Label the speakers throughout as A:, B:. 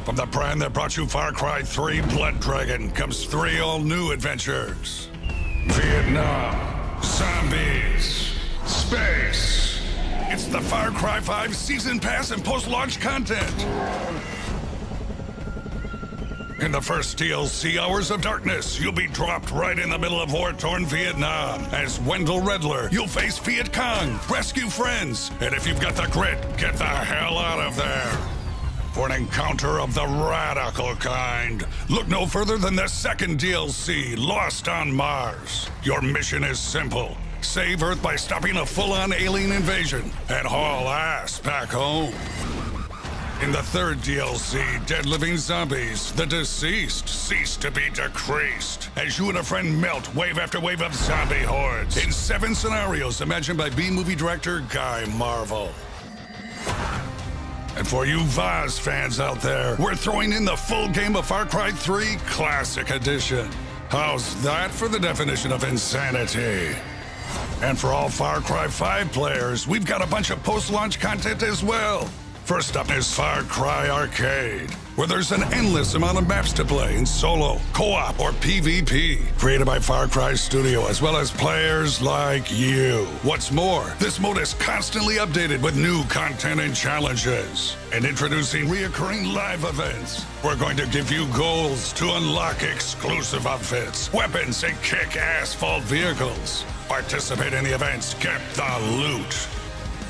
A: From the brand that brought you Far Cry 3 Blood Dragon comes 3 all-new adventures. Vietnam, zombies, space. It's the Far Cry 5 Season Pass and post-launch content. In the first DLC, Hours of Darkness, you'll be dropped right in the middle of war-torn Vietnam. As Wendell Redler, you'll face Viet Cong, rescue friends, and if you've got the grit, get the hell out of there. For an encounter of the radical kind, look no further than the second DLC, Lost on Mars. Your mission is simple. Save Earth by stopping a full-on alien invasion and haul ass back home. In the third DLC, Dead Living Zombies, the deceased cease to be decreased as you and a friend melt wave after wave of zombie hordes in 7 scenarios imagined by B-movie director Guy Marvel. And for you Vaz fans out there, we're throwing in the full game of Far Cry 3 Classic Edition. How's that for the definition of insanity? And for all Far Cry 5 players, we've got a bunch of post-launch content as well. First up is Far Cry Arcade, where there's an endless amount of maps to play in solo, co-op, or PvP, created by Far Cry Studio, as well as players like you. What's more, this mode is constantly updated with new content and challenges. And introducing reoccurring live events. We're going to give you goals to unlock exclusive outfits, weapons, and kick-ass vault vehicles. Participate in the events, get the loot.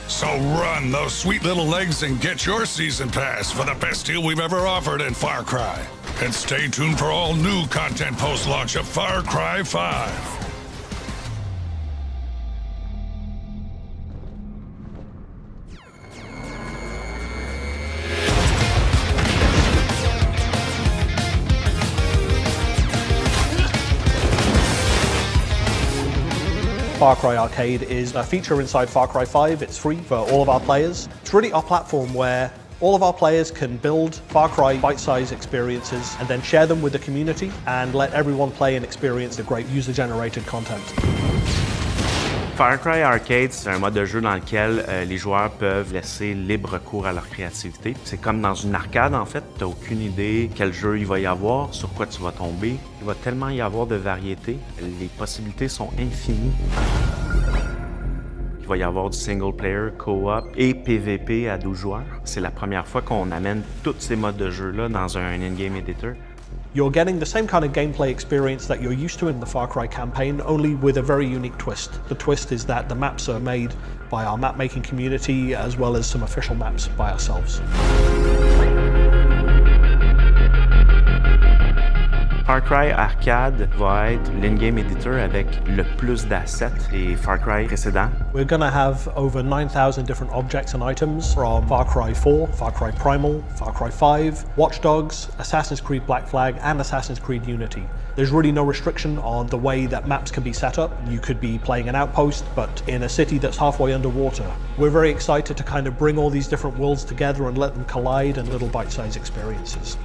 A: So run those sweet little legs and get your season pass for the best deal we've ever offered in Far Cry. And stay tuned for all new content post-launch of Far Cry 5.
B: Far Cry Arcade is a feature inside Far Cry 5. It's free for all of our players. It's really our platform where all of our players can build Far Cry bite-sized experiences and then share them with the community and let everyone play and experience the great user-generated content.
C: Far Cry Arcade, c'est un mode de jeu dans lequel les joueurs peuvent laisser libre cours à leur créativité. C'est comme dans une arcade, en fait. Tu n'as aucune idée quel jeu il va y avoir, sur quoi tu vas tomber. Il va tellement y avoir de variété. Les possibilités sont infinies. Il va y avoir du single player, co-op et PVP à 12 joueurs. C'est la première fois qu'on amène tous ces modes de jeu-là dans un in-game editor.
B: You're getting the same kind of gameplay experience that you're used to in the Far Cry campaign, only with a very unique twist. The twist is that the maps are made by our map-making community as well as some official maps by ourselves.
C: Far Cry Arcade va être l'in-game editor avec le plus d'assets des Far Cry précédents.
B: We're going to have over 9,000 different objects and items from Far Cry 4, Far Cry Primal, Far Cry 5, Watch Dogs, Assassin's Creed Black Flag, and Assassin's Creed Unity. There's really no restriction on the way that maps can be set up. You could be playing an outpost, but in a city that's halfway underwater. We're very excited to kind of bring all these different worlds together and let them collide in little bite-sized experiences.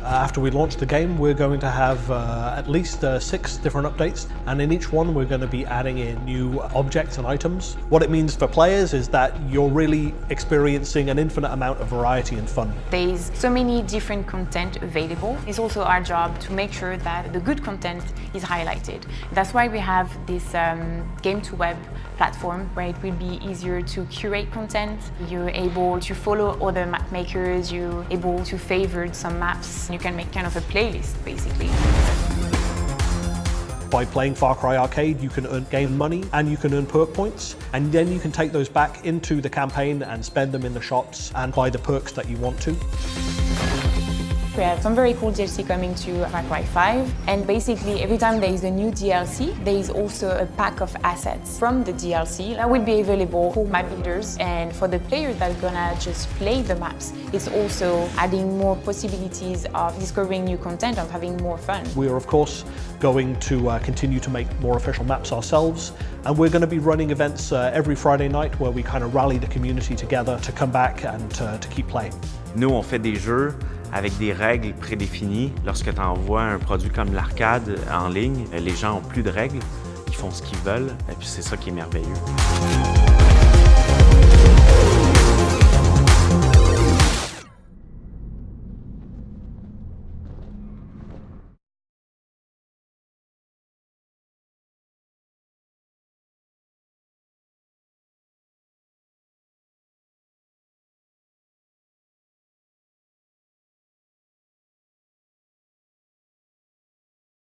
B: After we launch the game, we're going to have at least 6 different updates, and in each one we're going to be adding in new objects and items. What it means for players is that you're really experiencing an infinite amount of variety and fun.
D: There's so many different content available. It's also our job to make sure that the good content is highlighted. That's why we have this game-to-web platform where it will be easier to curate content. You're able to follow other map makers, you're able to favorite some maps. You can make kind of a playlist, basically.
B: By playing Far Cry Arcade, you can gain money and you can earn perk points, and then you can take those back into the campaign and spend them in the shops and buy the perks that you want to.
D: We have some very cool DLC coming to Far Cry 5, and basically every time there is a new DLC, there is also a pack of assets from the DLC that will be available for map builders, and for the players that are gonna just play the maps, it's also adding more possibilities of discovering new content, of having more fun.
B: We are of course going to continue to make more official maps ourselves, and we're going to be running events every Friday night where we kind of rally the community together to come back and to keep playing.
C: Nous, on fait des jeux avec des règles prédéfinies. Lorsque tu envoies un produit comme l'arcade en ligne, les gens n'ont plus de règles, ils font ce qu'ils veulent, et puis c'est ça qui est merveilleux.